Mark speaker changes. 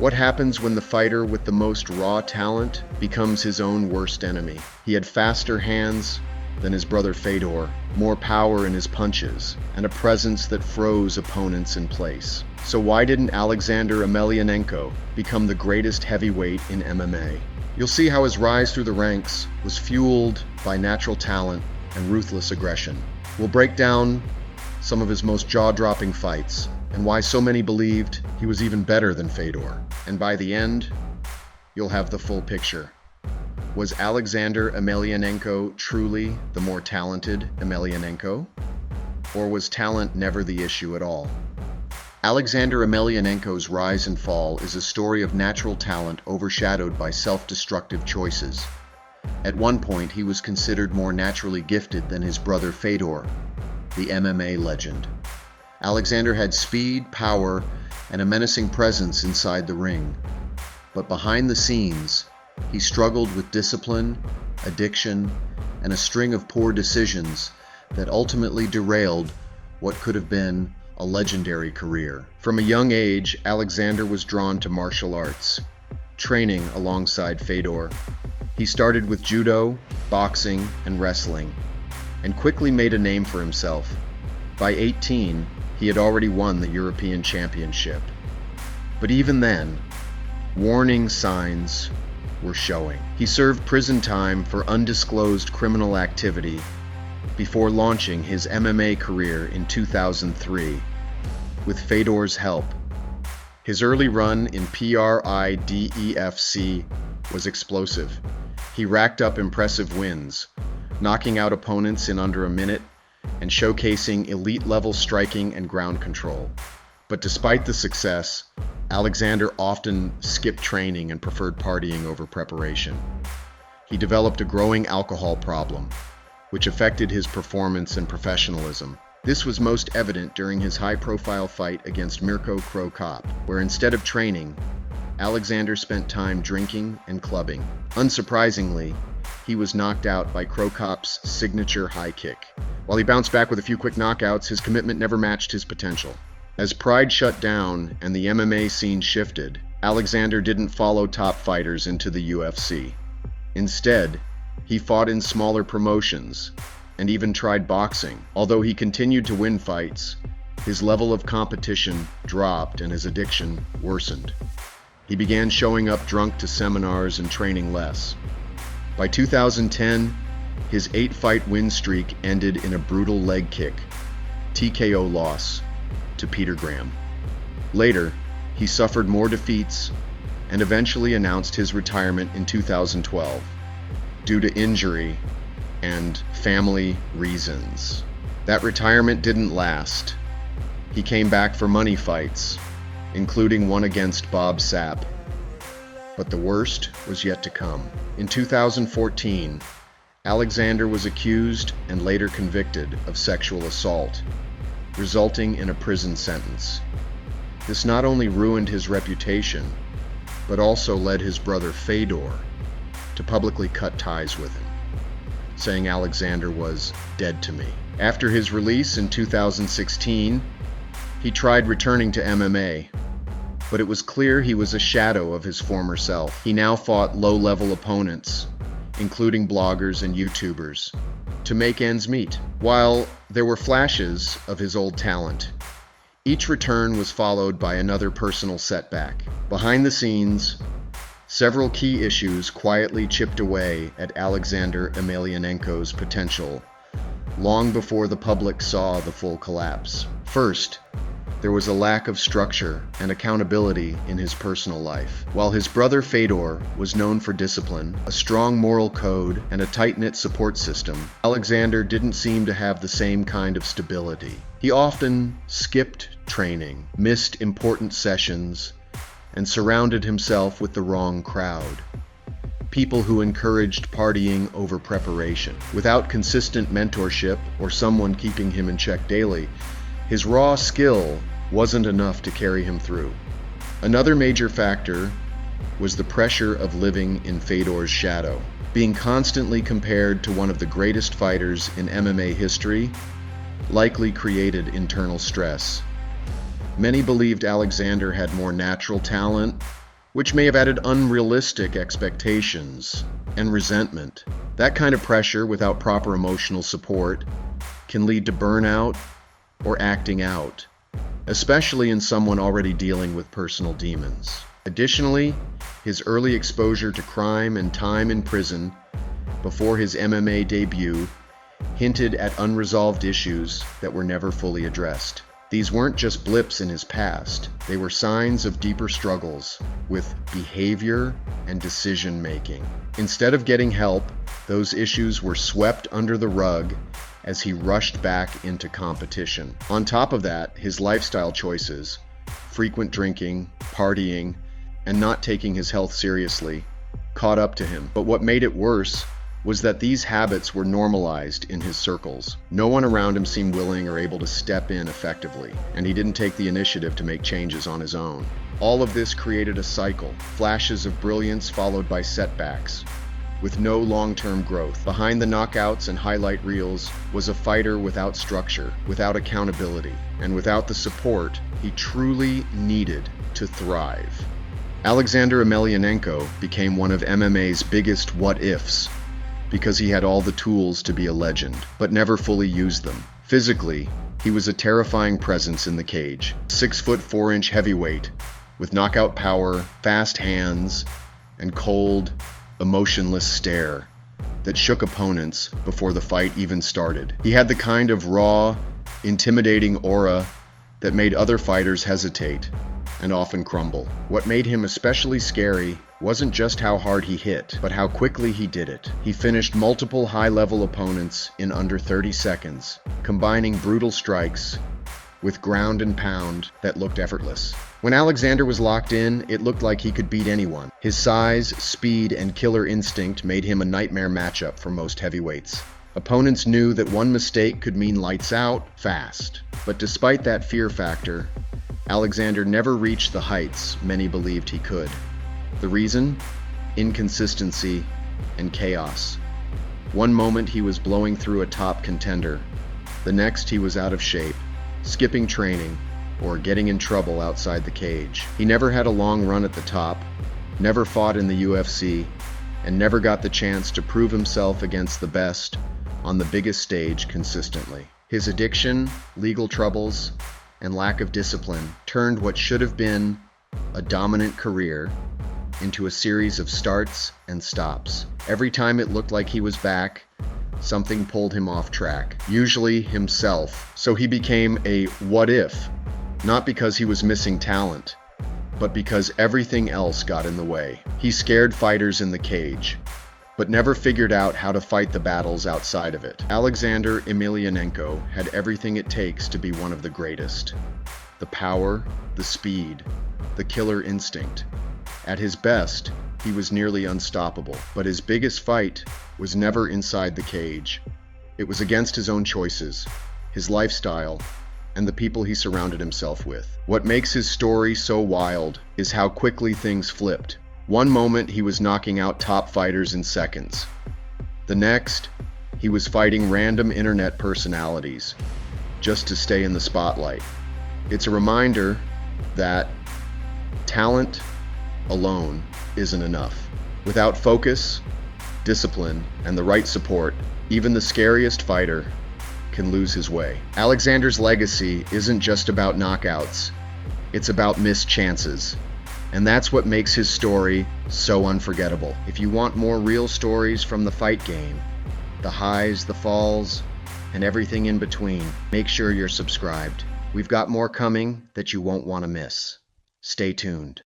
Speaker 1: What happens when the fighter with the most raw talent becomes his own worst enemy? He had faster hands than his brother Fedor, more power in his punches, and a presence that froze opponents in place. So why didn't Alexander Emelianenko become the greatest heavyweight in MMA? You'll see how his rise through the ranks was fueled by natural talent and ruthless aggression. We'll break down some of his most jaw-dropping fights, and why so many believed he was even better than Fedor. And by the end, you'll have the full picture. Was Alexander Emelianenko truly the more talented Emelianenko? Or was talent never the issue at all? Alexander Emelianenko's rise and fall is a story of natural talent overshadowed by self-destructive choices. At one point, he was considered more naturally gifted than his brother Fedor, the MMA legend. Alexander had speed, power, and a menacing presence inside the ring. But behind the scenes, he struggled with discipline, addiction, and a string of poor decisions that ultimately derailed what could have been a legendary career. From a young age, Alexander was drawn to martial arts, training alongside Fedor. He started with judo, boxing, and wrestling, and quickly made a name for himself. By 18, he had already won the European Championship. But even then, warning signs were showing. He served prison time for undisclosed criminal activity before launching his MMA career in 2003 with Fedor's help. His early run in PRIDEFC was explosive. He racked up impressive wins, knocking out opponents in under a minute and showcasing elite-level striking and ground control. But despite the success, Alexander often skipped training and preferred partying over preparation. He developed a growing alcohol problem, which affected his performance and professionalism. This was most evident during his high-profile fight against Mirko Cro Cop, where instead of training, Alexander spent time drinking and clubbing. Unsurprisingly, he was knocked out by Cro Cop's signature high kick. While he bounced back with a few quick knockouts, his commitment never matched his potential. As pride shut down and the MMA scene shifted, Alexander didn't follow top fighters into the UFC. Instead, he fought in smaller promotions and even tried boxing. Although he continued to win fights, his level of competition dropped and his addiction worsened. He began showing up drunk to seminars and training less. By 2010, his 8-fight win streak ended in a brutal leg kick, TKO loss, to Peter Graham. Later, he suffered more defeats and eventually announced his retirement in 2012 due to injury and family reasons. That retirement didn't last. He came back for money fights, including one against Bob Sapp. But the worst was yet to come. In 2014, Alexander was accused and later convicted of sexual assault, resulting in a prison sentence. This not only ruined his reputation, but also led his brother Fedor to publicly cut ties with him, saying Alexander was dead to me. After his release in 2016, he tried returning to MMA, but it was clear he was a shadow of his former self. He now fought low-level opponents, including bloggers and YouTubers, to make ends meet. While there were flashes of his old talent, each return was followed by another personal setback. Behind the scenes, several key issues quietly chipped away at Alexander Emelianenko's potential long before the public saw the full collapse. First, there was a lack of structure and accountability in his personal life. While his brother Fedor was known for discipline, a strong moral code, and a tight-knit support system, Alexander didn't seem to have the same kind of stability. He often skipped training, missed important sessions, and surrounded himself with the wrong crowd. People who encouraged partying over preparation. Without consistent mentorship or someone keeping him in check daily, his raw skill wasn't enough to carry him through. Another major factor was the pressure of living in Fedor's shadow. Being constantly compared to one of the greatest fighters in MMA history likely created internal stress. Many believed Alexander had more natural talent, which may have added unrealistic expectations and resentment. That kind of pressure without proper emotional support can lead to burnout or acting out, especially in someone already dealing with personal demons. Additionally, his early exposure to crime and time in prison before his MMA debut hinted at unresolved issues that were never fully addressed. These weren't just blips in his past, they were signs of deeper struggles with behavior and decision-making. Instead of getting help, those issues were swept under the rug as he rushed back into competition. On top of that, his lifestyle choices, frequent drinking, partying, and not taking his health seriously, caught up to him. But what made it worse was that these habits were normalized in his circles. No one around him seemed willing or able to step in effectively, and he didn't take the initiative to make changes on his own. All of this created a cycle, flashes of brilliance followed by setbacks, with no long-term growth. Behind the knockouts and highlight reels was a fighter without structure, without accountability, and without the support he truly needed to thrive. Alexander Emelianenko became one of MMA's biggest what-ifs because he had all the tools to be a legend, but never fully used them. Physically, he was a terrifying presence in the cage. 6 foot 4 inch heavyweight with knockout power, fast hands, and cold, emotionless stare that shook opponents before the fight even started. He had the kind of raw, intimidating aura that made other fighters hesitate and often crumble. What made him especially scary wasn't just how hard he hit, but how quickly he did it. He finished multiple high-level opponents in under 30 seconds, combining brutal strikes with ground and pound that looked effortless. When Alexander was locked in, it looked like he could beat anyone. His size, speed, and killer instinct made him a nightmare matchup for most heavyweights. Opponents knew that one mistake could mean lights out fast. But despite that fear factor, Alexander never reached the heights many believed he could. The reason? Inconsistency and chaos. One moment he was blowing through a top contender. The next he was out of shape, skipping training, or getting in trouble outside the cage. He never had a long run at the top, never fought in the UFC, and never got the chance to prove himself against the best on the biggest stage consistently. His addiction, legal troubles, and lack of discipline turned what should have been a dominant career into a series of starts and stops. Every time it looked like he was back, something pulled him off track, usually himself. So he became a what if, not because he was missing talent, but because everything else got in the way. He scared fighters in the cage, but never figured out how to fight the battles outside of it. Alexander Emelianenko had everything it takes to be one of the greatest. The power, the speed, the killer instinct. At his best, he was nearly unstoppable, but his biggest fight was never inside the cage. It was against his own choices, his lifestyle, and the people he surrounded himself with. What makes his story so wild is how quickly things flipped. One moment he was knocking out top fighters in seconds. The next, he was fighting random internet personalities just to stay in the spotlight. It's a reminder that talent alone isn't enough. Without focus, discipline, and the right support, even the scariest fighter can lose his way. Alexander's legacy isn't just about knockouts, it's about missed chances. And that's what makes his story so unforgettable. If you want more real stories from the fight game, the highs, the falls, and everything in between, make sure you're subscribed. We've got more coming that you won't want to miss. Stay tuned.